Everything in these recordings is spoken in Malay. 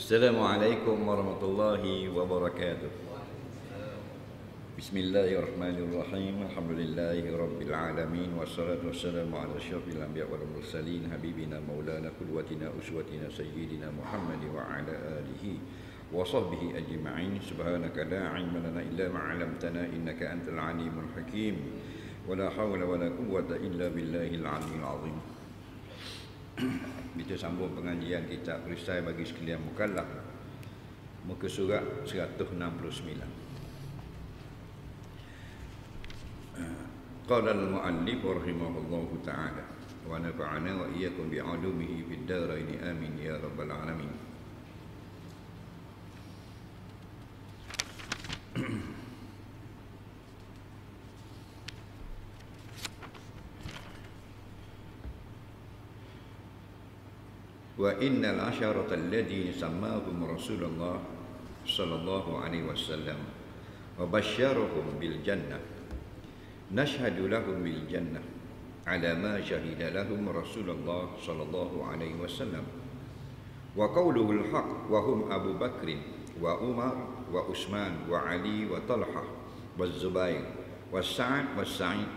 Assalamualaikum warahmatullahi wabarakatuh. Bismillahirrahmanirrahim. Alhamdulillahi rabbil alamin. Wassalatu wassalamu ala asyrafil anbiya wal mursalin habibina maulana qudwatina uswatina sayyidina Muhammad wa ala alihi wa sahbihi ajma'in. Subhanaka la ilma lana illa ma 'allamtana innaka antal alimul hakim. Wala hawla wala quwwata illa billahil aliyyil azim. Kita sambung pengajian kitab perisai bagi sekalian mukallaf, muka surat 169. Qala al-muallif rahimahullahu ta'ala wa nafa'ana wa iyyakum bi'ulumihi fid dharain amin ya rabbal alamin. Wa innal asharata alladhina sammahum Rasulullah sallallahu alaihi wasallam wa basyarahum bil jannah nashhadu lahum bil jannah ala ma syahida lahum Rasulullah sallallahu alaihi wasallam wa qawluhu al haqq wa hum Abu Bakr wa Umar wa Utsman wa Ali wa Talha wa Zubair wa Sa'ad wa Sa'id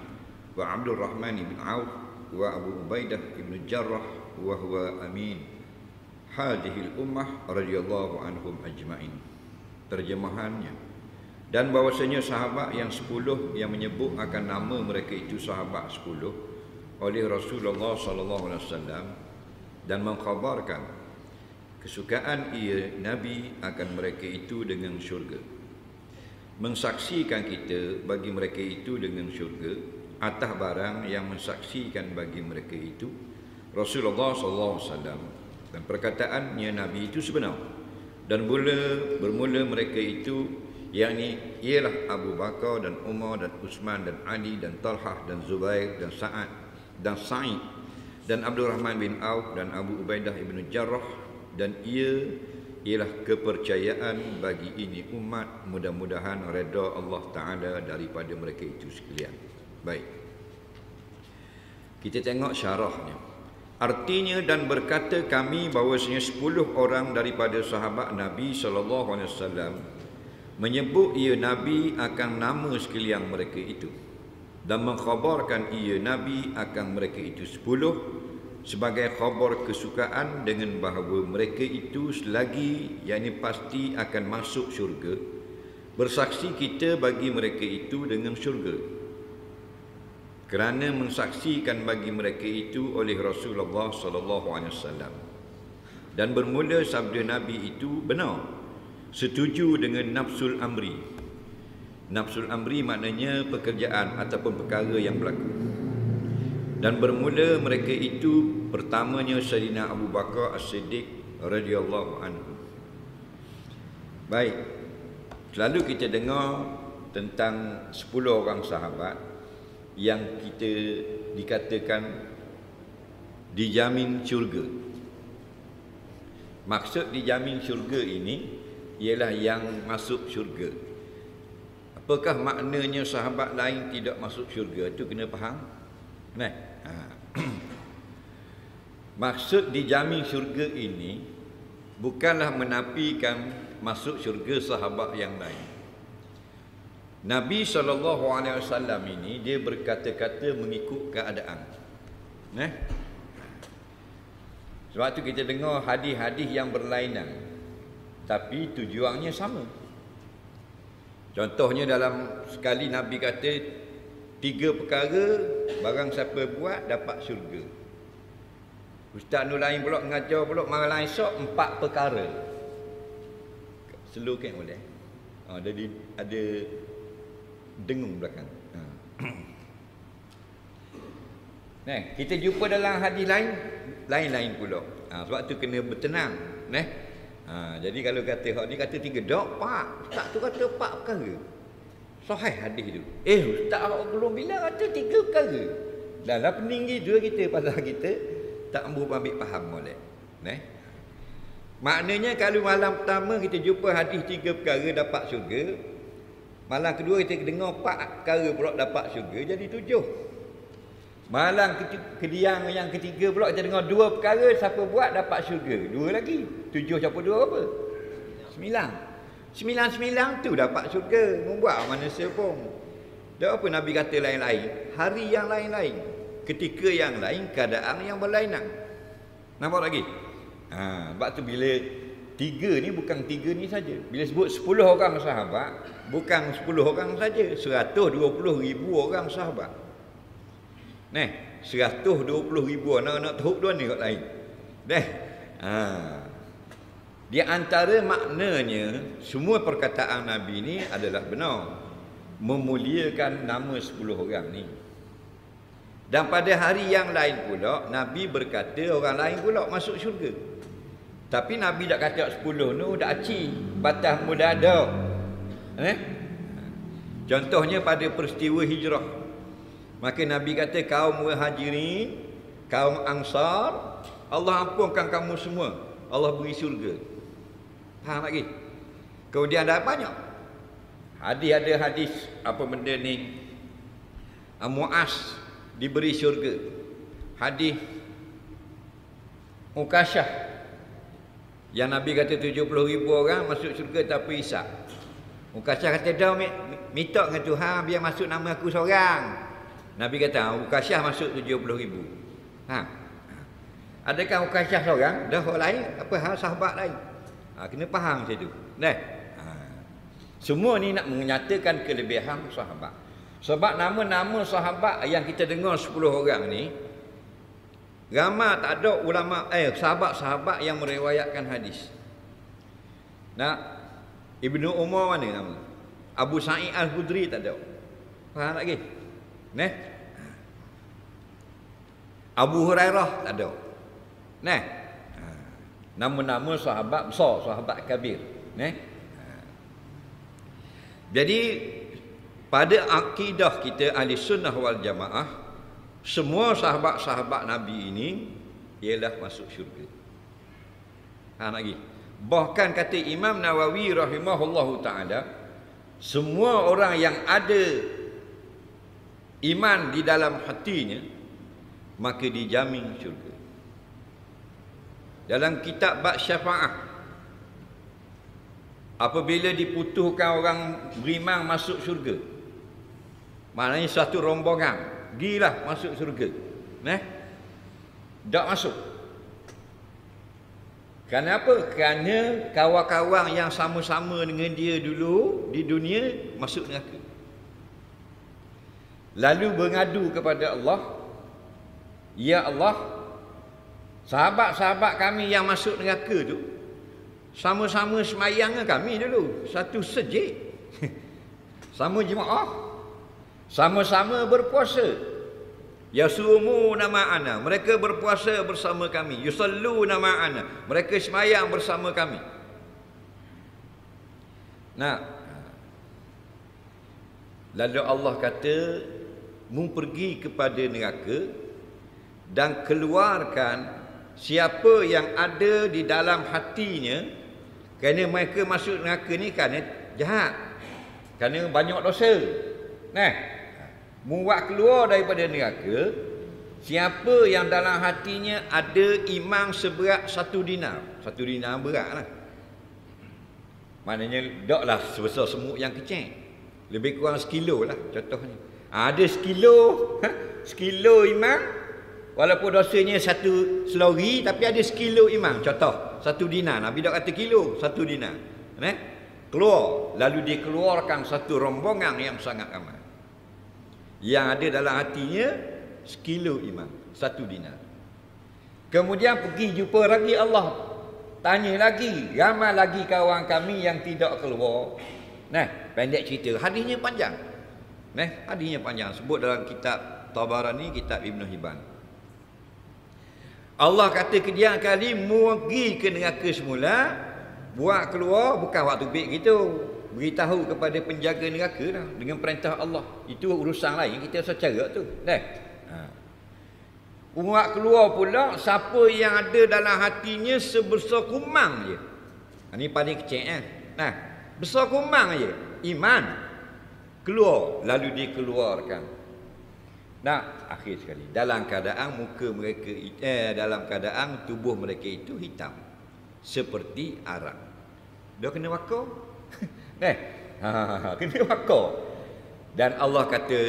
wa Abdul Rahman bin Auf wa Abu Ubaidah ibn Jarrah wa huwa amin hadhil ummah radhiyallahu anhum ajma'in. Terjemahannya, dan bahwasanya sahabat yang 10 yang menyebut akan nama mereka itu sahabat 10 oleh Rasulullah sallallahu alaihi wasallam dan mengkhabarkan kesukaan ia Nabi akan mereka itu dengan syurga, mensaksikan kita bagi mereka itu dengan syurga atas barang yang mensaksikan bagi mereka itu Rasulullah sallallahu alaihi wasallam, dan perkataannya Nabi itu sebenar, dan bermula mereka itu yakni ialah Abu Bakar dan Umar dan Utsman dan Ali dan Talhah dan Zubair dan Sa'ad dan Sa'id dan Abdul Rahman bin Auf dan Abu Ubaidah ibn Jarrah, dan ia ialah kepercayaan bagi ini umat, mudah-mudahan redha Allah Ta'ala daripada mereka itu sekalian. Baik, kita tengok syarahnya. Artinya, dan berkata kami bahawasanya 10 orang daripada sahabat Nabi SAW menyebut ia Nabi akan nama sekalian mereka itu, dan mengkhabarkan ia Nabi akan mereka itu 10 sebagai khabar kesukaan dengan bahawa mereka itu selagi yakni pasti akan masuk syurga. Bersaksi kita bagi mereka itu dengan syurga kerana mensaksikan bagi mereka itu oleh Rasulullah sallallahu alaihi wasallam, dan bermula sabda Nabi itu benar, setuju dengan nafsul amri. Nafsul amri maknanya pekerjaan ataupun perkara yang berlaku. Dan bermula mereka itu pertamanya Sayyidina Abu Bakar As-Siddiq radhiyallahu anhu. Baik, selalu kita dengar tentang 10 orang sahabat yang kita dikatakan dijamin syurga. Maksud dijamin syurga ini ialah yang masuk syurga. Apakah maknanya sahabat lain tidak masuk syurga? Itu kena faham. Nah, maksud dijamin syurga ini bukanlah menafikan masuk syurga sahabat yang lain. Nabi SAW ini dia berkata-kata mengikut keadaan. Sebab tu kita dengar hadis-hadis yang berlainan, tapi tujuannya sama. Contohnya dalam sekali Nabi kata 3 perkara barang siapa buat dapat syurga. Ustaz Nur lain pula mengajar pula malam esok 4 perkara. Slow kan boleh. Ada dengung belakang. Nah, kita jumpa dalam hadis lain pula. Sebab tu kena bertenang. Jadi kalau kata hak ni kata 3 dok pak, ustaz tu kata 4 perkara. Sahih hadis tu. Ustaz awak belum bilang kata 3 perkara. Dah pening gitu kita pasal kita tak ambil faham molek. Maknanya kalau malam pertama kita jumpa hadis 3 perkara dapat syurga, malam kedua kita dengar 4 perkara pula dapat syurga, jadi 7. Malam kediang yang ketiga pula kita dengar dua perkara, siapa buat dapat syurga. Dua lagi. 7 campur 2 apa? 9. 9 tu dapat syurga. Membuat manusia pun. Tak apa Nabi kata lain-lain. Hari yang lain-lain. Ketika yang lain, keadaan yang berlainan. Nampak lagi? Sebab tu bila 3 ni bukan 3 ni saja. Bila sebut 10 orang sahabat, bukan 10 orang saja. 120,000 orang sahabat. 120,000 anak-anak teruk tu ni kat lain. Di antara maknanya semua perkataan Nabi ni adalah benar. Memuliakan nama 10 orang ni. Dan pada hari yang lain pula Nabi berkata orang lain pula masuk syurga. Tapi Nabi tak kata 10 tu dah aci, batas muda ada. Contohnya pada peristiwa hijrah. Maka Nabi kata kaum muhajirin, kaum ansar, Allah ampunkan kamu semua. Allah beri syurga. Faham lagi? Kemudian ada banyak ada hadis apa benda ni, Muaz diberi syurga. Hadis Ukasyah yang Nabi kata 70,000 orang masuk syurga tapi hisab. Ukasyah kata dah minta dengan Tuhan biar masuk nama aku seorang. Nabi kata Ukasyah masuk 70,000. Adakah Ukasyah seorang? Dah orang lain apa hal sahabat lain? Kena faham situ. Semua ni nak menyatakan kelebihan sahabat. Sebab nama-nama sahabat yang kita dengar 10 orang ni, ramai tak ada ulama sahabat-sahabat yang meriwayatkan hadis. Ibnu Umar mana nama? Abu Sa'id Al-Khudri tak ada. Faham lagi? Abu Hurairah tak ada. Nama-nama sahabat besar, sahabat kabir. Jadi pada akidah kita ahli sunnah wal jamaah, semua sahabat-sahabat Nabi ini ialah masuk syurga. Lagi. Bahkan kata Imam Nawawi rahimahullahu ta'ala, semua orang yang ada iman di dalam hatinya maka dijamin syurga. Dalam kitab bab syafaat, apabila diputuskan orang beriman masuk syurga, maknanya satu rombongan gilah masuk syurga, tak masuk. Kerana apa? Kerana kawan-kawan yang sama-sama dengan dia dulu di dunia masuk neraka. Lalu mengadu kepada Allah, ya Allah, sahabat-sahabat kami yang masuk neraka tu sama-sama semayang dengan kami dulu, satu sejid, sama jemaah, sama-sama berpuasa. Yasumuna ma'ana, mereka berpuasa bersama kami. Yusalluna ma'ana, mereka semayang bersama kami. Lalu Allah kata, mu pergi kepada neraka dan keluarkan siapa yang ada di dalam hatinya, kerana mereka masuk neraka ni kerana jahat, kerana banyak dosa. Buat keluar daripada neraka siapa yang dalam hatinya ada iman seberat 1 dinar. 1 dinar berat lah. Maknanya taklah sebesar semut yang kecil, lebih kurang sekilo lah contohnya. Ada sekilo iman, walaupun dosanya 1 selori, tapi ada sekilo iman. Contoh 1 dinar, Nabi tak kata kilo, 1 dinar. Keluar, lalu dikeluarkan satu rombongan yang sangat ramai, yang ada dalam hatinya sekilo iman, 1 dinar. Kemudian pergi jumpa lagi Allah, tanya lagi, ramai lagi kawan kami yang tidak keluar. Pendek cerita, hadisnya panjang. Hadisnya panjang, sebut dalam kitab Tabarani, kitab Ibn Hibban. Allah kata kemudian kali pergi ke neraka semula, buat keluar, bukan waktu baik gitu, beritahu kepada penjaga neraka dah, dengan perintah Allah. Itu urusan lain, kita secara tu. Buat keluar pula siapa yang ada dalam hatinya sebesar kumang je. Ini paling kecil besar kumang je iman. Keluar, lalu dikeluarkan. Nah, akhir sekali dalam keadaan muka mereka dalam keadaan tubuh mereka itu hitam seperti arak. Dia kena bakar. Kena bakar. Dan Allah kata,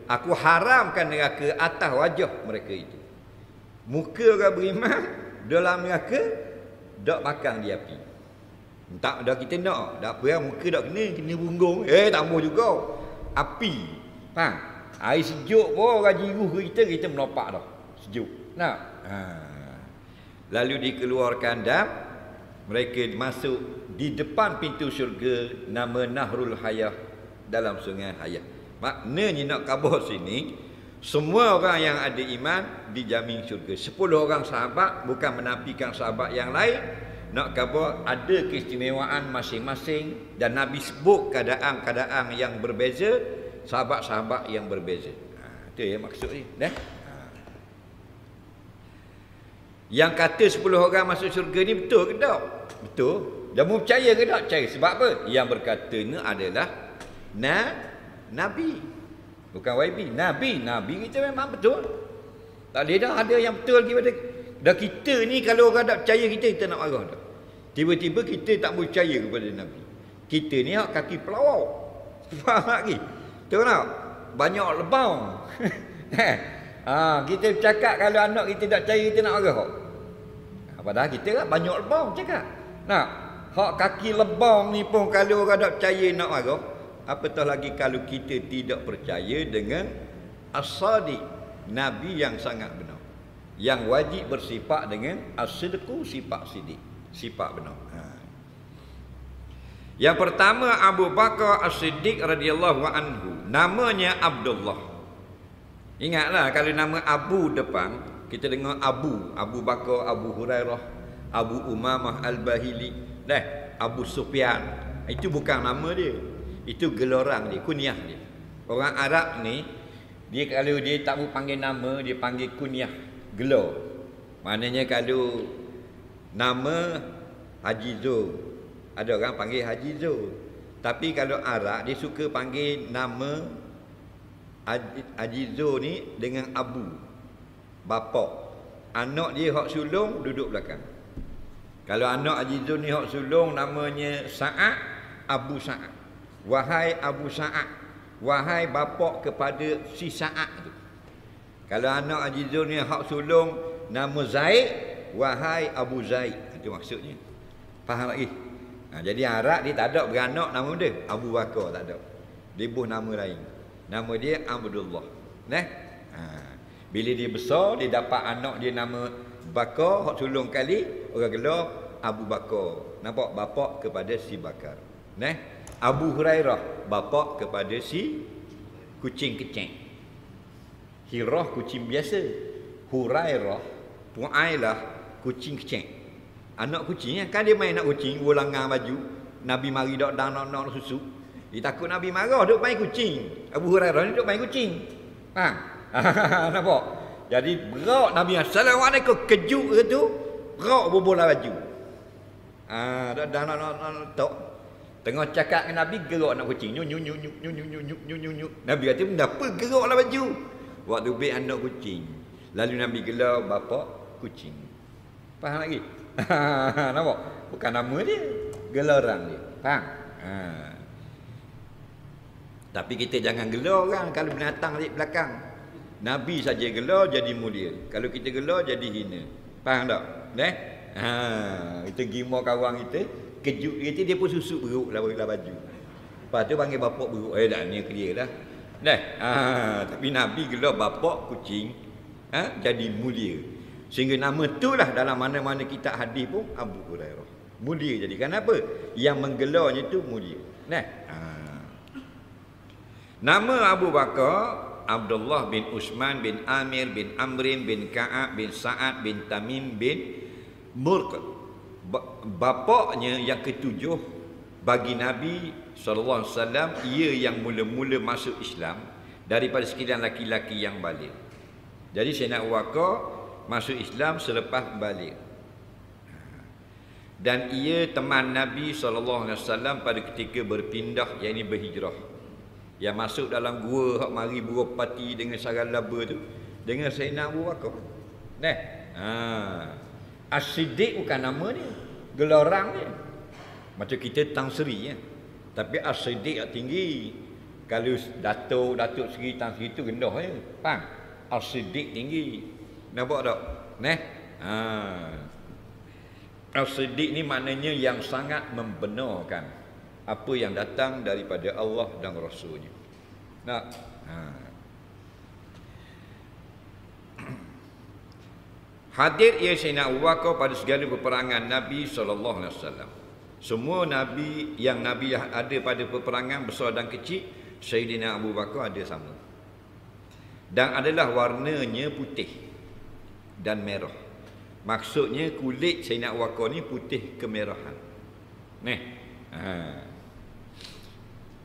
aku haramkan neraka atas wajah mereka itu. Muka orang beriman dalam neraka dak bakar di api. Tak dah kita nak, dak apa muka dak kena bunggung. Tak mau juga. Api. Faham? Air sejuk pun orang jiruh kita melompat dah. Sejuk. Nak? Lalu dikeluarkan dan mereka masuk di depan pintu syurga nama Nahrul Hayah dalam sungai Hayah. Maknanya nak khabar sini, semua orang yang ada iman dijamin syurga. 10 orang sahabat, bukan menafikan sahabat yang lain. Nak khabar ada keistimewaan masing-masing dan Nabi sebut keadaan-keadaan yang berbeza, sahabat-sahabat yang berbeza. Itu ya maksud ni. Yang kata 10 orang masuk syurga ni betul ke tak? Betul. Dan mu percaya ke tak? Percaya. Sebab apa? Yang berkatanya adalah Nabi. Bukan YB. Nabi kita memang betul. Tak boleh dah ada yang betul lagi pada. Dah kita ni kalau orang tak percaya kita nak marah dah. Tiba-tiba kita tak percaya kepada Nabi. Kita ni hak kaki pelawak. Faham lagi? Betul tak? Banyak lebang. Kita bercakap kalau anak kita tak percaya kita nak marah. Padahal kita kan banyak lebang cakap. Nah, hak kaki lebang ni pun kalau orang tak percaya nak marah, apatah lagi kalau kita tidak percaya dengan as-sadiq, Nabi yang sangat benar. Yang wajib bersifat dengan as-sidqu, sifat sidik, sifat benar. Yang pertama Abu Bakar As-Siddiq radhiyallahu anhu, namanya Abdullah. Ingatlah kalau nama Abu depan, kita dengar Abu Bakar, Abu Hurairah, Abu Umamah Al-Bahili, Abu Sufyan. Itu bukan nama dia. Itu gelarang dia, kunyah dia. Orang Arab ni, dia kalau dia tak mau panggil nama, dia panggil kunyah, gelar. Maknanya kalau nama Haji Zul, ada orang panggil Haji Zul. Tapi kalau Arab dia suka panggil nama Haji Zul ni dengan Abu, bapa. Anak dia hak sulung duduk belakang. Kalau anak Haji Zul ni hak sulung namanya Sa'ad, Abu Sa'ad. Wahai Abu Sa'ad, wahai bapa kepada si Sa'ad tu. Kalau anak Haji Zul ni hak sulung nama Zaid, wahai Abu Zaid. Itu maksudnya. Faham lagi? Jadi Arab dia tak ada beranak nama dia Abu Bakar, tak ada. Dia buh nama lain. Nama dia Abdullah. Bila dia besar, dia dapat anak dia nama Bakar, hak sulung kali orang gelar Abu Bakar. Nampak? Bapa kepada si Bakar. Abu Hurairah, bapa kepada si kucing kecing. Hirah kucing biasa. Hurairah, Tuailah kucing kecing. Anak kucing kan dia main nak kucing, ulangan baju. Nabi mari dak nak susu. Dia takut Nabi marah duk main kucing. Abu Hurairah ni duk main kucing. Nampak? Jadi berak Nabi Assalamualaikum, kejut ke tu, berak bobolah baju. Dak nak tok. Tengah cakap dengan Nabi, gerak anak kucing. Nyu. Nabi kata, "Kenapa geraklah baju?" Waktu beg anak kucing. Lalu Nabi gelar bapa kucing. Faham lagi? Nampak? Bukan nama dia, gelaran dia. Faham? Tapi kita jangan gelar orang kalau binatang di belakang. Nabi saja gelar jadi mulia. Kalau kita gelar jadi hina. Faham tak? Kita gima kawan kita, kejut kita, dia pun susuk beruk lah baju. Lepas tu panggil bapak beruk. Dah ni clear dah. Tapi Nabi gelar bapak kucing, jadi mulia. Sehingga nama itulah dalam mana-mana kitab hadis pun Abu Hurairah. Mulia jadi. Kenapa? Yang menggelarnya itu mulia. Nama Abu Bakar Abdullah bin Utsman bin Amir bin Amrin bin Ka'ab bin Sa'ad bin Tamim bin Murqad. Bapaknya yang ketujuh bagi Nabi SAW, ia yang mula-mula masuk Islam daripada sekalian laki-laki yang balik. Jadi Sayyidina Abu Bakar masuk Islam selepas balik. Dan ia teman Nabi SAW pada ketika berpindah, yakni berhijrah. Yang masuk dalam gua hak mari beropati dengan sarang laba tu dengan Sayyidina Abu Bakar. Nah, As-Siddiq bukan nama dia, gelarang dia. Macam kita Tang Seri ya. Tapi As-Siddiq tinggi. Kalau Datuk Seri Tang Seri tu rendah je. Faham? As-Siddiq tinggi. Nampak tak? Nah. As-Siddiq ni maknanya yang sangat membenarkan apa yang datang daripada Allah dan Rasulnya. Nah. Hadir ia Sayyidina Abu Bakar pada segala peperangan Nabi SAW. Semua Nabi yang Nabi ada pada peperangan besar dan kecil, Sayyidina Abu Bakar ada sama. Dan adalah warnanya putih dan merah. Maksudnya kulit Sayyidina Abu Bakar ni putih kemerahan.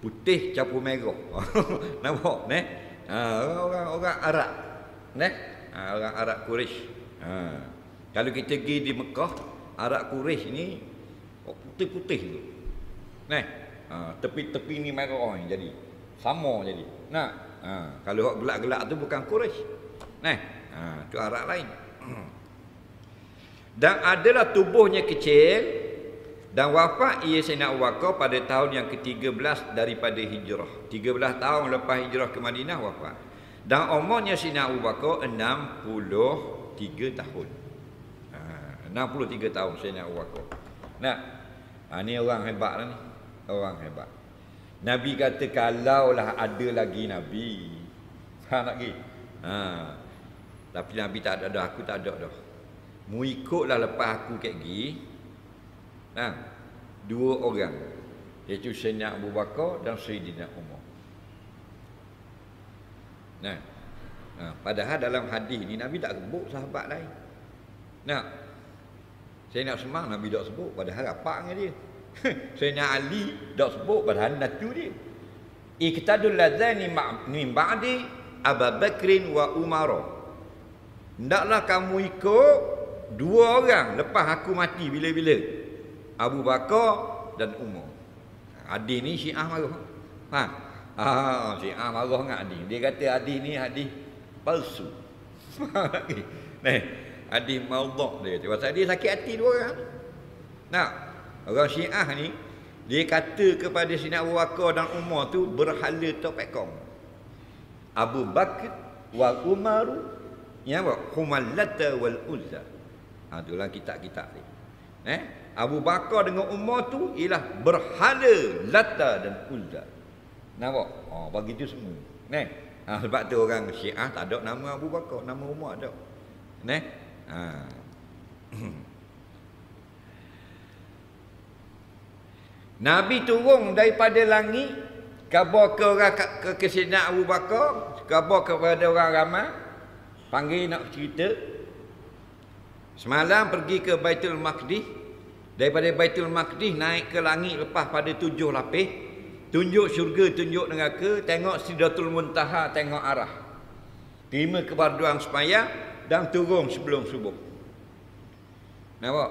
Putih campur merah. Nampak? Orang Arab. Orang Arab Quraisy. Kalau kita pergi di Mekah, Arab Quraisy ni putih-putih tu. Tepi-tepi ni merah ni jadi. Sama jadi. Kalau hak gelap-gelap tu bukan Quraisy. Tu Arab lain. Dan adalah tubuhnya kecil dan wafat ia Sayyidina Abu Bakar pada tahun yang ke-13 daripada hijrah. 13 tahun lepas hijrah ke Madinah wafat. Dan umurnya Sayyidina Abu Bakar 63 tahun. 63 tahun Sayyidina Abu Bakar. Ni orang hebat lah ni. Orang hebat. Nabi kata kalaulah ada lagi Nabi. Nak pergi? Tapi Nabi tak ada dah. Aku tak ada dah. Mu ikutlah lepas aku kat pergi. Dua orang. Iaitu Sayyidina Abu Bakar dan Sayyidina Umar. Padahal dalam hadis ni Nabi tak sebut sahabat lain. Sayyidina Usman Nabi tak sebut, padahal rapat dengan dia. Sayyidina Ali tak sebut, padahal natu dia. Iqtadul ladzani min ba'di Abu Bakrin wa Umar. Hendaklah kamu ikut dua orang lepas aku mati bila-bila. Abu Bakar dan Umar. Hadis ni Syiah marah. Syiah marah dengan hadis. Dia kata hadis ni hadis palsu. Hadis maudhu' dia. Pasal dia sakit hati dua orang. Orang Syiah ni dia kata kepada Sayyidina Abu Bakar dan Umar tu berhala topekong. Abu Bakar wa Umar yang apa? Humallata wal Uzza. Itulah kitab-kitab ni. Abu Bakar dengan Umar tu ialah berhala Lata dan Uzza. Nampak? Bagi tu semua. Sebab tu orang Syiah tak ada nama Abu Bakar, nama Umar ada. Nabi turun daripada langit, khabar ke orang ke Sayyidina Abu Bakar, khabar kepada orang ramai, panggil nak cerita. Semalam pergi ke Baitul Maqdis, daripada Baitul Maqdis naik ke langit lepas pada 7 lapis, tunjuk syurga, tunjuk neraka, tengok Sidratul Muntaha, tengok arah. Terima kebarduan sembahyang dan turun sebelum subuh. Nampak?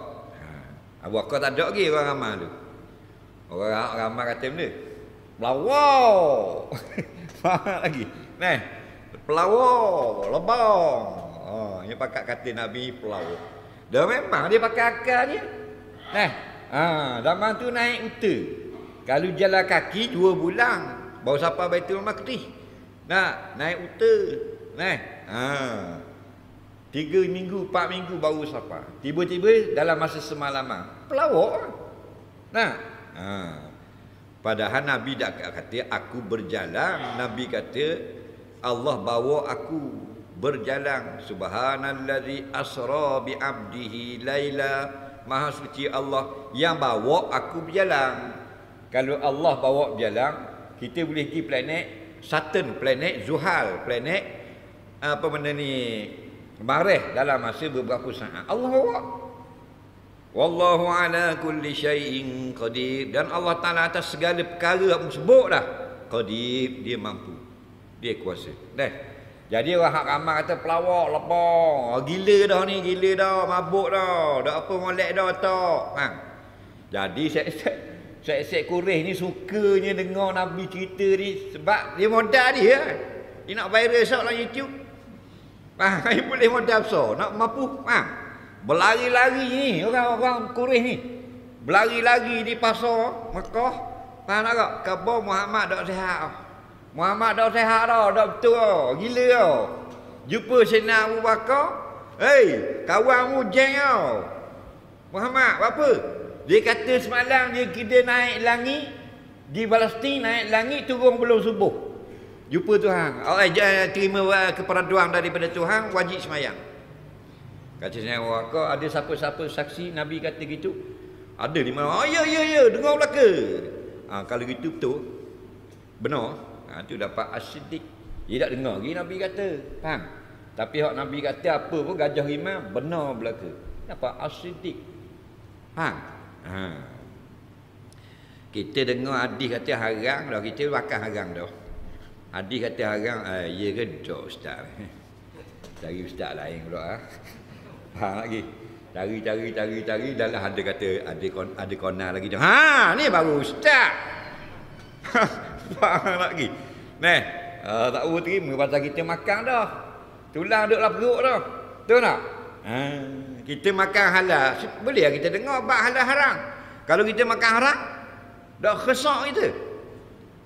Abu Bakar tak ada lagi orang ramai tu. Orang ramai kata benda pelawak. Faham lagi? Pelawak, lebang. Ini pakai kata Nabi pelawak. Dah memang dia pakai akal dia. Zaman tu naik unta. Kalau jalan kaki 2 bulan baru sampai Baitul Maqdis. Naik unta. 3 minggu, 4 minggu baru sampai. Tiba-tiba dalam masa semalaman. Pelawak. Padahal Nabi tak kata aku berjalan. Nabi kata Allah bawa aku berjalan. Subhanallazi asra bi 'abdihi laila. Maha suci Allah yang bawa aku berjalan. Kalau Allah bawa berjalan, kita boleh pergi planet Saturn, planet Zuhal, planet apa benda ni, Marikh dalam masa beberapa saat. Allah bawa. Wallahu ala kulli syai'in qadir. Dan Allah Ta'ala atas segala perkara yang sebut dah qadir, dia mampu, dia kuasa. Jadi orang hak ramai kata pelawak, lepang, gila dah ni, gila dah, mabuk dah, dah apa molek dah tak. Jadi Syekh Quraisy ni sukanya dengar Nabi cerita ni sebab dia modal dia. Dia nak viral esok dalam YouTube. Faham? Dia boleh modal besar, nak mampu. Faham? Berlari-lari ni orang-orang Quraisy ni. Berlari-lari di pasar Mekah. Faham tak? Khabar Muhammad dak sihat. Muhammad dak sihat dah, dak betul dah. Gila dah. Jumpa Sayyidina Abu Bakar. Hei, kawanmu jeng tau. Muhammad, apa? Dia kata semalam dia naik langit di Palestin, naik langit turun belum subuh. Jumpa Tuhan. Terima keperaduan daripada Tuhan, wajib semayang. Kata Sayyidina Abu Bakar, ada siapa-siapa saksi Nabi kata gitu? Ada di mana? Oh ya, dengar belaka. Kalau gitu betul. Benar. Tu dapat as-siddiq. Dia tak dengar lagi Nabi kata. Faham? Tapi hak Nabi kata apa pun gajah rimau benar belaka. Dapat as-siddiq. Faham? Kita dengar hadis kata haram dah, kita makan haram dah. Hadis kata haram, ya ke tak ustaz? Cari ustaz lain pula. Faham lagi? Cari dalam ada kata ada kona lagi. Ni baru ustaz. Faham lagi? Tak boleh terima pasal kita makan dah. Tulang duduk dalam perut dah. Betul tak? Kita makan halal, boleh kita dengar bab halal haram. Kalau kita makan haram, dah kesak kita.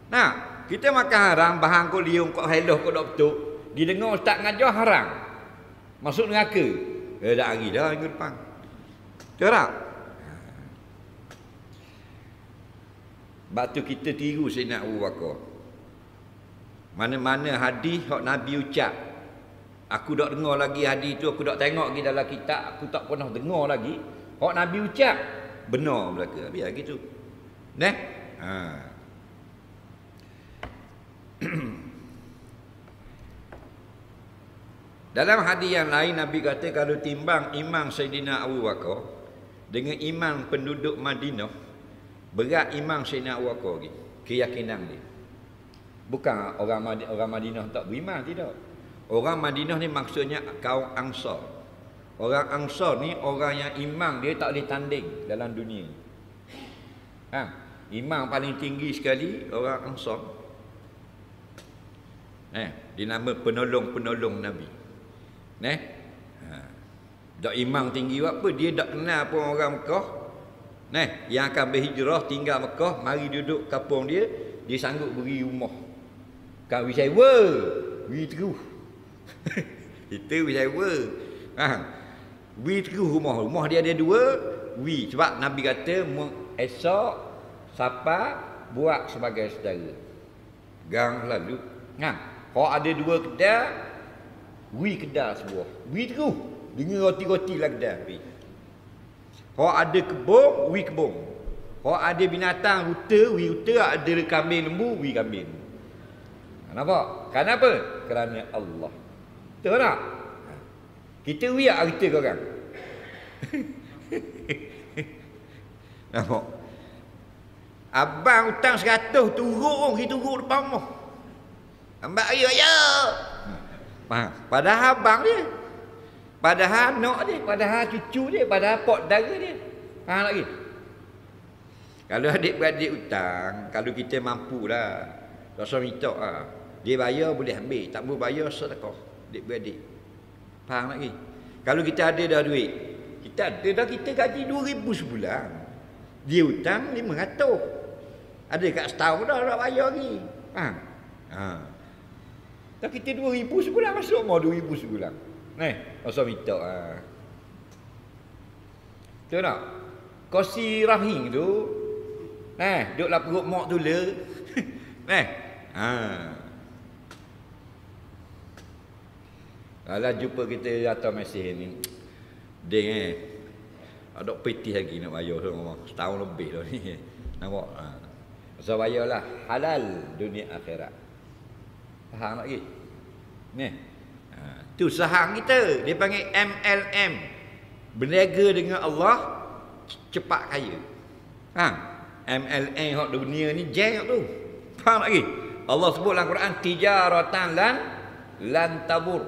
Nah, kita makan haram, bahan kau liung, kau heloh, kau dak betul. Didengar ustaz ngajar haram. Masuk neraka. Dah hari dah minggu depan. Betul tak? Sebab tu kita tiru Sayyidina Abu Bakar. Mana-mana hadis hak Nabi ucap, aku tak dengar lagi hadis tu, aku tak tengok lagi dalam kitab, aku tak pernah dengar lagi. Hak Nabi ucap benar belaka. Biar gitu. Dalam hadis yang lain Nabi kata kalau timbang iman Sayyidina Abu Bakar dengan iman penduduk Madinah, berat iman Sayyidina Abu Bakar lagi, keyakinan dia. Bukan orang Madinah tak beriman, tidak. Orang Madinah ni maksudnya kaum Ansar. Orang Ansar ni orang yang iman dia tak boleh tanding dalam dunia. Iman paling tinggi sekali orang Ansar. Dia nama penolong-penolong Nabi. Dak iman tinggi apa? Dia tak kenal pun orang Mekah. Yang akan berhijrah tinggal Mekah, mari duduk kampung dia, dia sanggup beri rumah. Kan we sewa, we teruh. Itu we sewa. We teruh rumah dia ada dua, we. Sebab Nabi kata esok siapa buat sebagai saudara. Gang lalu. Kalau ada dua kedai, we kedai sebuah. We teruh. Dengan roti-roti lah kedai. Kalau ada kebun, we kebun. Kalau ada binatang, huta, we huta. Ada kambing lembu, we kambing. Nampak? Kenapa? Kerana Allah. Betul tak? Kita we harta kau orang. Nampak? Abang hutang 100 turun, kita turun depan rumah. Ambak ya. Padahal abang dia. Padahal anak dia, padahal cucu dia, padahal pak dara dia. Faham lagi? Kalau adik-beradik hutang, kalau kita mampu lah, tak usah minta lah. Dia bayar boleh ambil, tak boleh bayar sedekah. Adik-beradik. Faham lagi? Kalau kita ada dah duit, kita ada dah, kita gaji 2,000 sebulan. Dia hutang 500. Ada kat setahun dah tak bayar lagi. Faham? Tak kita 2,000 sebulan, masuk mau 2,000 sebulan. Masa minta betul tak? Kosi rahim tu duduklah perut mak tu le. Kalau jumpa kita atau mesej ni ding ada peti lagi nak bayar sama setahun lebih dah ni. Nampak? Masa bayarlah halal dunia akhirat. Faham lagi? Tu saham kita, dia panggil MLM. Berniaga dengan Allah cepat kaya. MLM hak dunia ni jeng tu. Faham lagi? Allah sebut dalam Quran tijaratan lan tabur.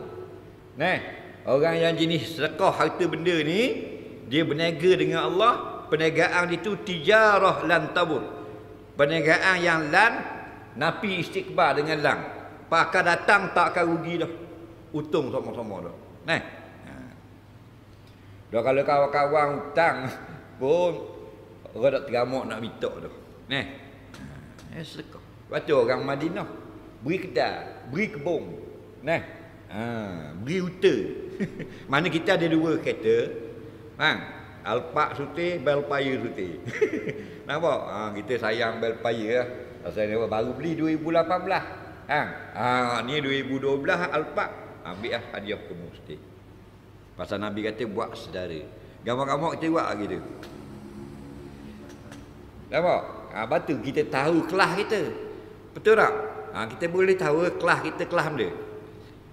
Orang yang jenis sedekah harta benda ni, dia berniaga dengan Allah perniagaan itu tijarah lan tabur. Perniagaan yang lan napi istiqbal dengan lang. Pakar datang tak akan rugi dah. Untung sama-sama dah. Nah. Dah kalau kawan-kawan hutang pun orang tak teramuk nak minta dah. Nah. Sedekah. Lepas tu orang Madinah beri kedai, beri kebun. Nah. Beri huta. Mana kita ada dua kereta. Alpak suti, Belfire suti. Nampak? Kita sayang Belfire lah. Pasal dia baru beli 2018. Ni 2012 Alpak. Ambil lah hadiah kamu suti. Pasal Nabi kata buat sedara. Gambar-gambar kita buat gitu. Nampak? Batu kita tahu kelas kita. Betul tak? Kita boleh tahu kelas kita kelas dia.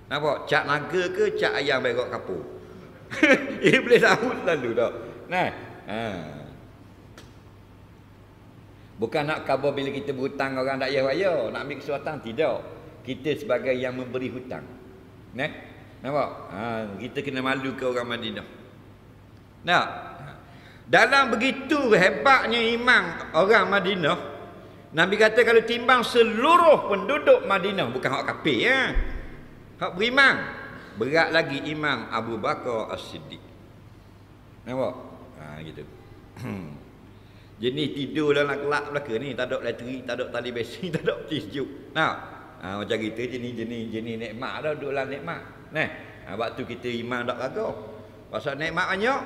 Nampak? Cak naga ke cak ayam berok kapur. Dia boleh tahu selalu tak? Nah. Bukan nak khabar bila kita berhutang orang tak payah-payah, nak ambil keselamatan tidak. Kita sebagai yang memberi hutang. Nah. Nampak? Kita kena malu ke orang Madinah. Nah. Dalam begitu hebatnya iman orang Madinah, Nabi kata kalau timbang seluruh penduduk Madinah, bukan hak kafir ya. Hak beriman, berat lagi imam Abu Bakar As-Siddiq. Nampak? Gitu. Jenis tidur dalam kelak belaka ni, tak ada elektrik, tak ada tali besi, tak ada tisu. Macam kita jenis nikmat dah, duduk dalam nikmat. Waktu kita iman tak gagah. Pasal nikmat banyak.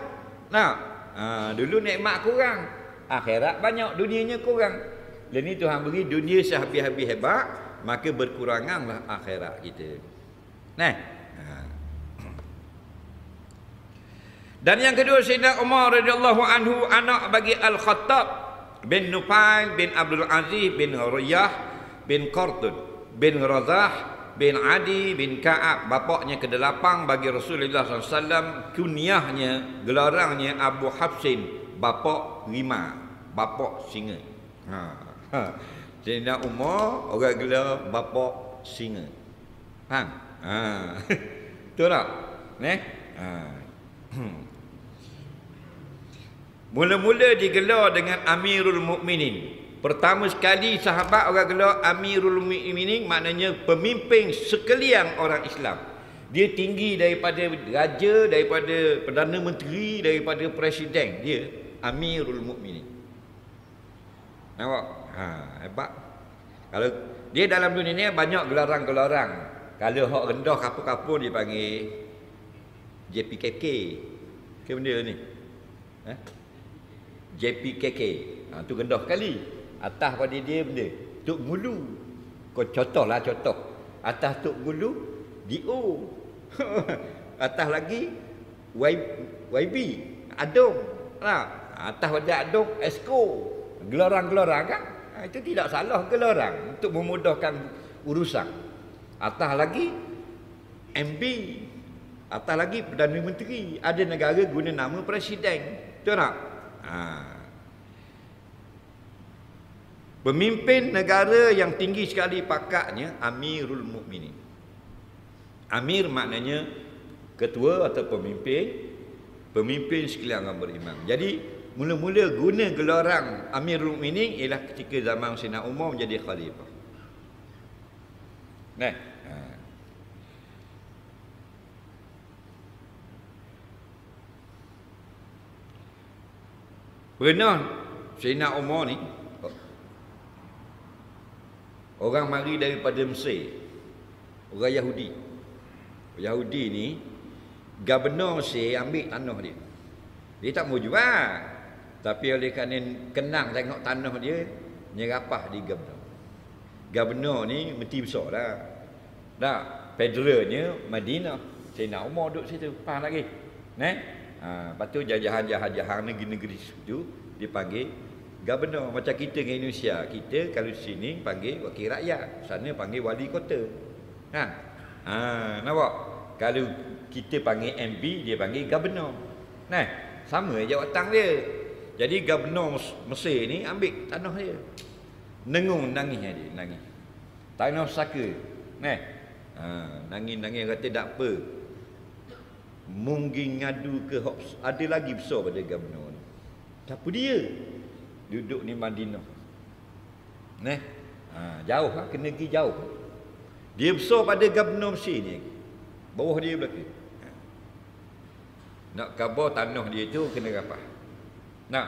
Dulu nikmat kurang, akhirat banyak, dunianya kurang. Dan ni Tuhan beri dunia sehabis-habis hebat, maka berkuranganlah akhirat kita. Dan yang kedua, Sayyidina Umar radhiyallahu anhu anak bagi Al-Khattab bin Nufail bin Abdul Aziz bin Riyah bin Qartun bin Razah bin Adi bin Ka'ab. Bapaknya ke-8 bagi Rasulullah SAW. Kunyahnya, gelarangnya Abu Hafsin, bapak lima, bapak singa. Sayyidina Umar orang gelar bapak singa. Faham? Betul tak? Mula-mula digelar dengan Amirul Mukminin. Pertama sekali sahabat orang gelar Amirul Mukminin, maknanya pemimpin sekalian orang Islam. Dia tinggi daripada raja, daripada Perdana Menteri, daripada Presiden. Dia Amirul Mukminin. Nampak? Hebat. Kalau dia dalam dunia ni banyak gelarang-gelarang. Kalau hak rendah kapur-kapur dia panggil JPKK. Ke benda ni? JPKK. Tu rendah sekali. Atas pada dia benda Tok Gulu. Kau contohlah contoh. Atas Tok Gulu DO. Atas lagi YB Adong. Atas pada Adong Esko. Gelarang-gelarang kan? Itu tidak salah gelarang untuk memudahkan urusan. Atas lagi MB. Atas lagi Perdana Menteri. Ada negara guna nama Presiden. Betul tak? Pemimpin negara yang tinggi sekali pakatnya Amirul Mukminin. Amir maknanya ketua atau pemimpin. Pemimpin sekalian orang beriman. Jadi mula-mula guna gelarang Amirul Mukminin ialah ketika zaman Sayyidina Umar menjadi khalifah. Pernah Sayyidina Umar ni orang mari daripada Mesir, orang Yahudi. Yahudi ni Gubernur Mesir ambil tanah dia. Dia tak mau jual, tapi oleh kerana kenang tengok tanah dia, nyerapah di gubernur. Gubernur ni mesti besar dah. Federalnya Madinah. Sayyidina Umar duduk situ, faham lagi? Lepas tu jajahan-jahan negeri-negeri situ dipanggil gubernur. Macam kita di Indonesia, kita kalau di sini panggil wakil rakyat, sana panggil wali kota. Nampak? Kalau kita panggil MB, dia panggil gubernur. Sama jawatan dia. Jadi gubernur Mesir ni ambil tanah dia. Nengung nangis dia, nangis. Tanah saka. Nangis-nangis kata tak apa. Mungkin ngadu ke ada lagi besar pada gubernur ni. Siapa dia? Duduk di Madinah. Jauh lah, kena pergi jauh. Dia besar pada Gubernur Mesir ni. Bawah dia belakang. Nak khabar tanah dia tu kena rapah. Nak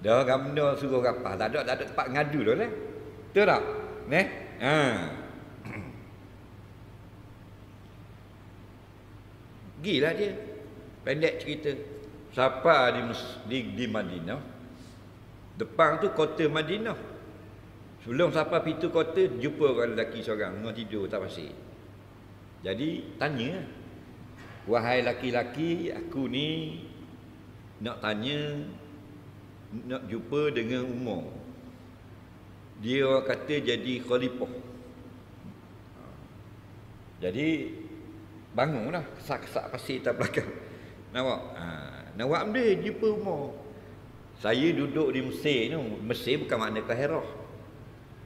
dah Gubernur suruh rapah, tak ada tempat ngadu dah lah. Betul tak? Gilah dia. Pendek cerita. Sampai di Madinah. Depan tu kota Madinah. Sebelum sampai pintu kota, jumpa orang lelaki seorang tengah tidur atas pasir. Jadi tanya, wahai laki-laki, aku ni nak tanya, nak jumpa dengan Umar. Dia orang kata jadi khalifah. Jadi bangunlah, kesak-kesak pasir atas belakang. Nampak? Nampak dia jumpa Umar. Saya duduk di Mesir ni. Mesir bukan makna Kahirah.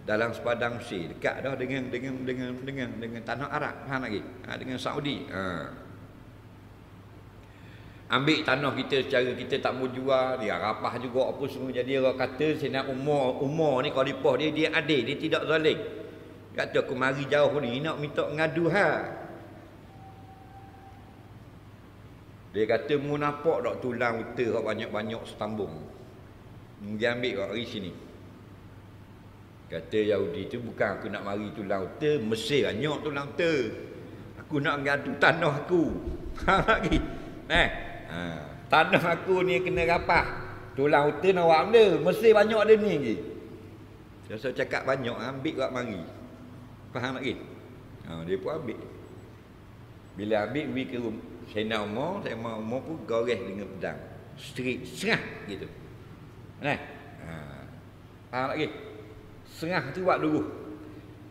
Dalam sepadang Mesir, dekat dah dengan tanah Arab, faham lagi? Dengan Saudi. Ambil tanah kita secara kita tak mau jual, dia rapah juga apa semua. Jadi orang kata Sayyidina Umar ni khalifah dia adil, dia tidak zalim. Kata aku mari jauh ni nak minta ngadu Dia kata mu nampak tak tulang unta hak banyak-banyak setambung. Dia ambil kat hari sini. Kata Yahudi tu, bukan aku nak mari tulang unta, Mesir banyak tulang unta. Aku nak ngadu tanah aku. Faham lagi? Tanah aku ni kena rapah. Tulang unta nak buat benda, Mesir banyak ada ni lagi. Saya cakap banyak, ambil kat mari. Faham lagi? Dia pun ambil. Bila ambil, pergi ke Sayyidina Umar, Sayyidina Umar pun gores dengan pedang. Straight, serah gitu. Faham lagi? Serah tu buat dulu.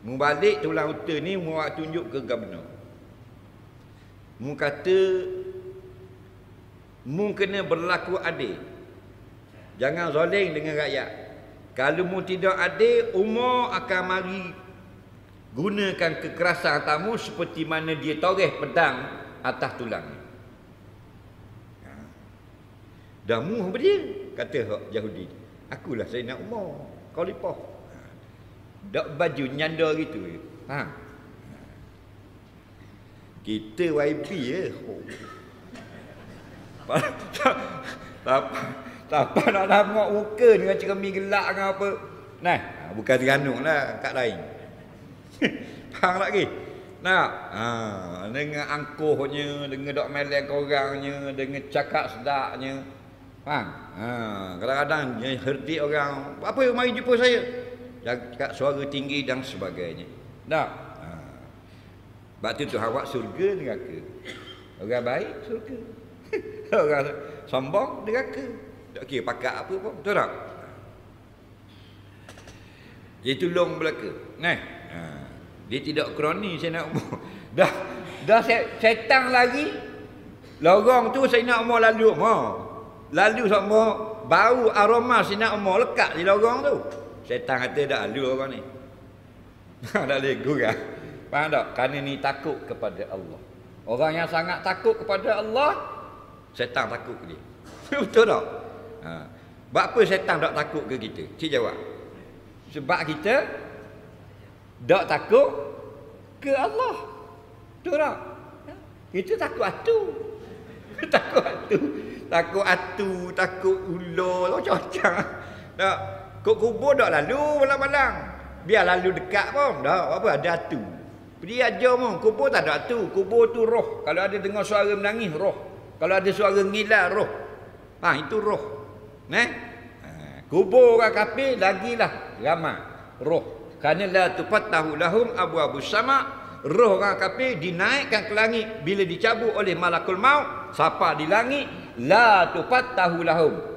Mu balik tulang unta ni, mu buat tunjuk ke Gubernur. Mu kata, mu kena berlaku adil. Jangan zalim dengan rakyat. Kalau mu tidak adil, Umar akan mari gunakan kekerasan tamu seperti mana dia toreh pedang atas tulang. Dah mu apa dia? Kata hak Yahudi. Akulah Sayyidina Umar, khalifah. Dak baju nyanda gitu. Kita YB tak nak nampak muka dengan cermin gelak dengan apa. Bukan Terengganu lah, kat lain. Faham lagi? Dengan angkuhnya, dengan dok melek orangnya, dengan cakap sedaknya. Faham? Kadang-kadang herdik orang, apa yang mari jumpa saya? Cakap suara tinggi dan sebagainya. Sebab tu awak surga neraka. Orang baik surga. Orang sombong neraka. Tak kira pakat apa pun. Betul tak? Dia tolong belaka. Dia tidak kroni Sayyidina Umar. Dah setan lagi. Lorong tu Sayyidina Umar lalu. Lalu sama bau aroma Sayyidina Umar lekat di lorong tu. Setan kata dah lalu orang ni. Dah lego kan. Faham tak? Kerana ni takut kepada Allah. Orang yang sangat takut kepada Allah, setan takut ke dia. Betul tak? Sebab apa setan tak takut ke kita? Cik jawab. Sebab kita tak takut ke Allah. Betul tak? Kita takut atu. Takut atu. Takut atu, takut ular, macam-macam. Tak. Kok kubur tak lalu malang-malang. Biar lalu dekat pun. Tak apa, ada atu. Pergi aja pun. Kubur tak ada atu. Kubur tu roh. Kalau ada dengar suara menangis, roh. Kalau ada suara ngilar, roh. Itu roh. Kubur orang kafir lagilah ramai roh. Kerana la tufattahu lahum abwabus sama'. Roh orang kafir dinaikkan ke langit bila dicabut oleh malakul maut. Siapa di langit? La tufattahu lahum.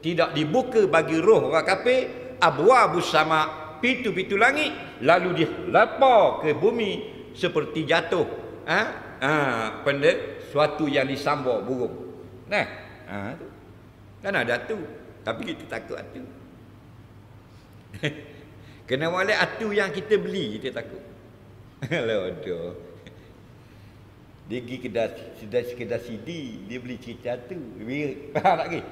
Tidak dibuka bagi roh orang kafir abwabus sama', pintu-pintu langit, lalu dia lapar ke bumi seperti jatuh benda suatu yang disambor burung. Kan ada atu, tapi kita takut atu. Kena molek atu yang kita beli, kita takut. Lodoh. Dia pergi kedai CD, dia beli cerita atu. Faham tak lagi?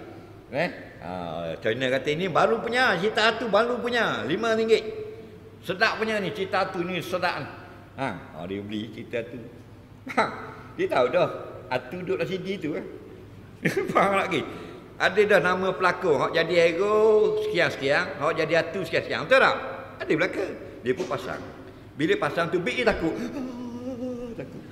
China kata ini baru punya, cerita tu baru punya, RM5. Sedap punya ni, cerita tu ni sedap. Dia beli cerita tu. Dia tahu dah, atu duduk dalam CD tu kan. Faham lagi? Ada dah nama pelakon, hak jadi hero sekian-sekian, hak jadi atu sekian-sekian. Betul tak? Ada belaka. Dia pun pasang. Bila pasang tu big dia takut. Takut.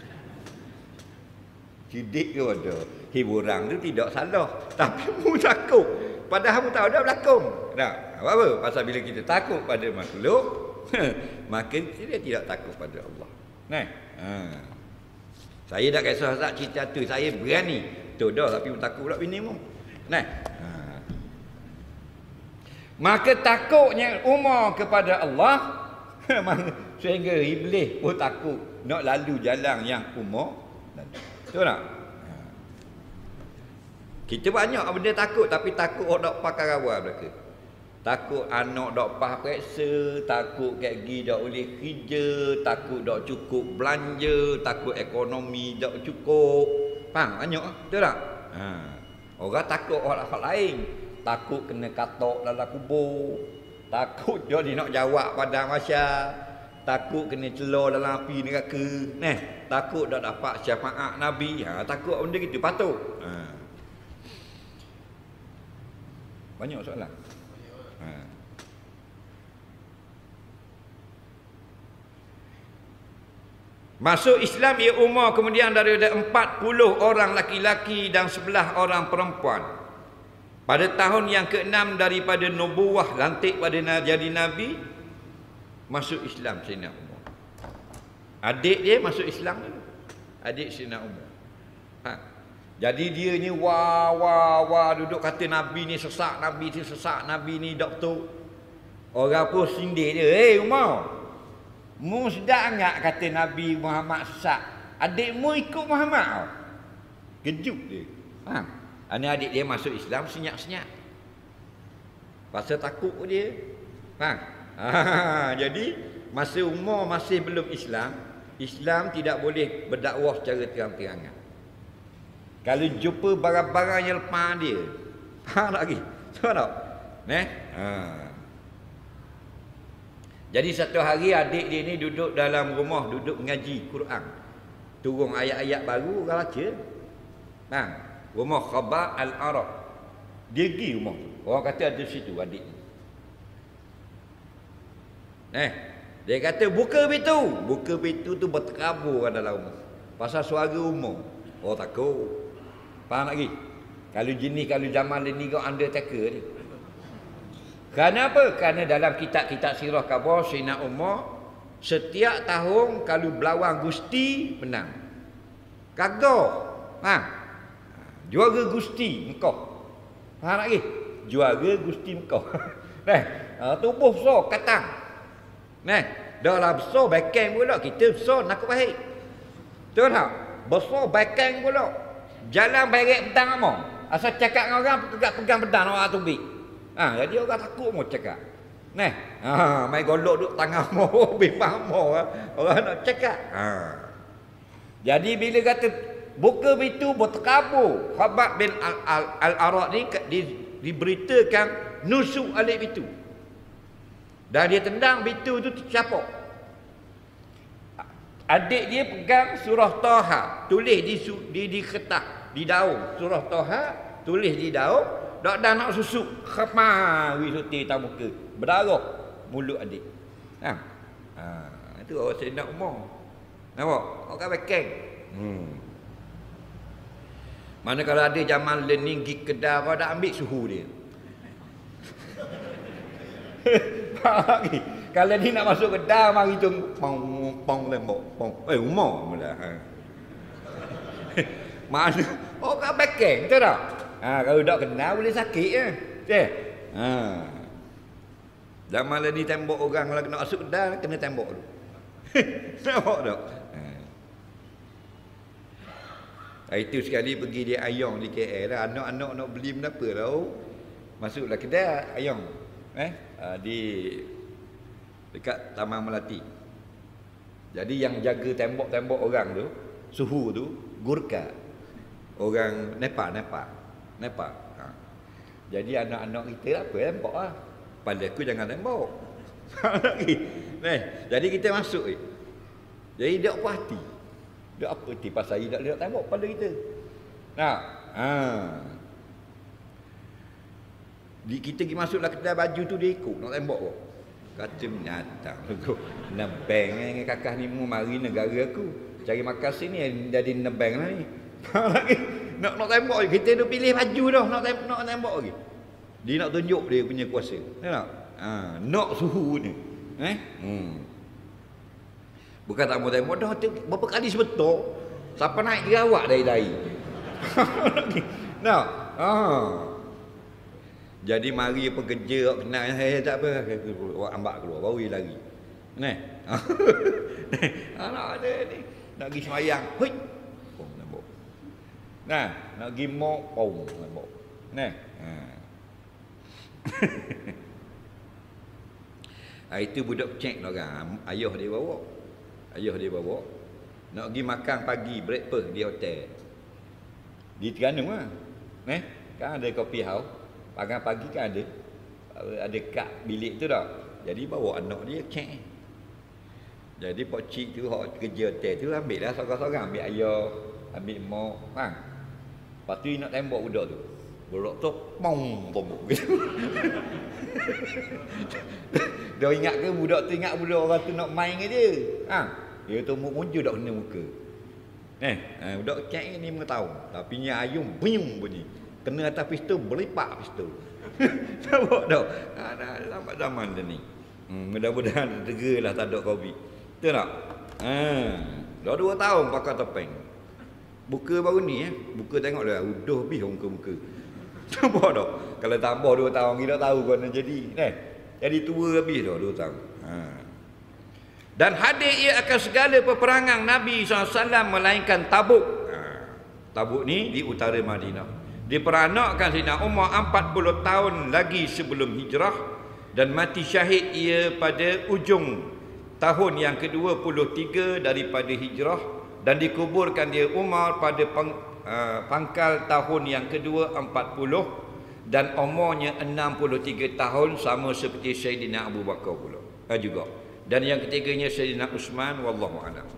Sidik ke ada. Hiburan tu tidak salah, tapi mu takut. Padahal mu tahu dah berlakon. Nah, apa? Pasal bila kita takut pada makhluk, maka kita tidak takut pada Allah. Nah. Saya dah kisah tak cerita tu, saya berani. Tu dah tapi mu takut pula bini mu. Nah. Maka takutnya Umar kepada Allah sehingga iblis pun takut nak lalu jalan yang Umar lalu. Betul tak? Kita banyak benda takut, tapi takut orang dok pakai rawal belaka. Takut anak dok pah periksa, takut kat gi dok boleh kerja, takut dok cukup belanja, takut ekonomi dok cukup. Faham banyak betul tak? Orang takut orang lain, takut kena katok dalam kubur, takut dia nak jawab pada masa, takut kena celor dalam api neraka. Takut dak dapat syafaat Nabi. Takut benda gitu patut. Banyak soalan. Masuk Islam ia Umar kemudian daripada 40 orang laki-laki dan 11 orang perempuan. Pada tahun yang ke-6 daripada nubuwah lantik pada jadi Nabi, masuk Islam Sayyidina Umar. Adik dia masuk Islam dulu. Adik Sayyidina Umar. Jadi dia ni wah duduk kata Nabi ni sesak, Nabi ni sesak, Nabi ni doktor. Orang pun sindir dia, Umar, mu sedap enggak kata Nabi Muhammad sesak? Adikmu ikut Muhammad. Kejut dia. Adik dia masuk Islam senyap-senyap. Pasal takut dia. Jadi masa Umar masih belum Islam, Islam tidak boleh berdakwah secara terang-terangan. Kalau jumpa barang-barang yang lepas dia, faham lagi? Tahu tak? Jadi satu hari adik dia ni duduk dalam rumah, duduk mengaji Quran. Turun ayat-ayat baru orang baca. Rumah Khabar Al-Arab. Dia pergi rumah tu. Orang kata ada situ adik ni. Dia kata buka pintu. Buka pintu tu berterabur dalam rumah. Pasal suara Umar. Oh takut. Faham lagi? Kalau jenis, kalau zaman ni kau undertaker ni. Kerana apa? Kerana dalam kitab-kitab sirah khabar Sayyidina Umar, setiap tahun kalau berlawan Gusti menang. Kagak. Juara Gusti Mekah. Faham lagi? Juara Gusti Mekah. Tubuh besar katang. Dah lah besar backend pula, kita besar nakut baik. Betul tak? Besar backend pula. Jalan baik pedang apa? Asal cakap dengan orang pegang pedang orang tubik. Jadi orang takut mau cakap. Mai golok duk tangan mau bebang mau orang nak cakap. Jadi bila kata buka pintu berterabur, Khabbab bin Al-Arad ni diberitakan nusuk alik pintu. Dan dia tendang pintu tu tercapok. Adik dia pegang surah Taha, tulis di kertas, di daun. Surah Taha tulis di daun, dak nak susuk. Khama wi suti tak muka. Berdarah mulut adik. Itu orang Sayyidina Umar. Nampak? Orang bekeng. Mana kalau ada zaman learning gig Kedah apa dak ambil suhu dia. Kalau dia nak masuk Kedah mari tu pong lembok pong. Umar mula. Mana orang bekeng tu tak? Kalau tak kenal boleh sakit je. Zaman ni tembok orang kalau nak masuk Kedah kena tembok dulu. Nampak tak? Itu sekali pergi di Ayong di KL lah. Anak-anak nak beli benda apa tau. Masuklah Kedah Ayong. Di dekat Taman Melati. Jadi yang jaga tembok-tembok orang tu, suhu tu Gurkha. Orang Nepal. Jadi anak-anak kita apa tembak lah. Pada aku jangan tembak. Lagi. Jadi kita masuk Jadi dia apa hati. Dia apa hati pasal dia tak tembak pada kita. Nah, kita pergi masuklah kedai baju tu dia ikut nak tembak kok. Kata menyata tu nebeng dengan kakak ni mau mari negara aku. Cari makan sini jadi nebeng lah ni. Lagi nak tembak kita tu pilih baju dah nak tembak lagi. Dia nak tunjuk dia punya kuasa. Tengok. Nak suhu ni. Bukan tak mau tembak dah berapa kali sebetul. Siapa naik ke awak dari. Nah. Jadi mari pekerja awak kenal tak apa awak ambak keluar baru dia lari. Anak ada ni nak pergi semayang. Hui. Pom tembak. Nah, nak pergi mok pom tembak. Itu budak cek lah kan. Ayah dia bawa. Nak pergi makan pagi breakfast di hotel. Di Terengganu lah. Kan ada kopi house. Pagi kan ada kad bilik tu dah. Jadi bawa anak dia cek. Jadi pak cik tu hak kerja hotel tu ambil dah seorang-seorang, ambil ayah, ambil mak, kan. Lepas tu nak tembak budak tu. Budak tu pom gitu. Dia ingat ke budak orang tu nak main ke dia? Dia tu muncul dak kena muka. Budak cek ni mengetahui. Tapi nya ayung biung bunyi. Kena atas pistol, berlipat pistol. Nampak tak? Dah lambat zaman dah ni. Mudah-mudahan segeralah tak ada COVID. Betul tak? Dah 2 tahun pakai topeng. Buka baru ni buka tengok dah udah habis muka-muka. Nampak tak? Kalau tambah 2 tahun kita tahu kau nak jadi. Jadi tua habis dah 2 tahun. Dan hadir ia akan segala peperangan Nabi SAW melainkan Tabuk. Tabuk ni di utara Madinah. Diperanakkan Sayyidina Umar 40 tahun lagi sebelum hijrah dan mati syahid ia pada ujung tahun yang ke-23 daripada hijrah dan dikuburkan dia Umar pada pangkal tahun yang ke-40 dan umurnya 63 tahun sama seperti Sayyidina Abu Bakar pula juga. Dan yang ketiganya Sayyidina Uthman wallahu a'lam.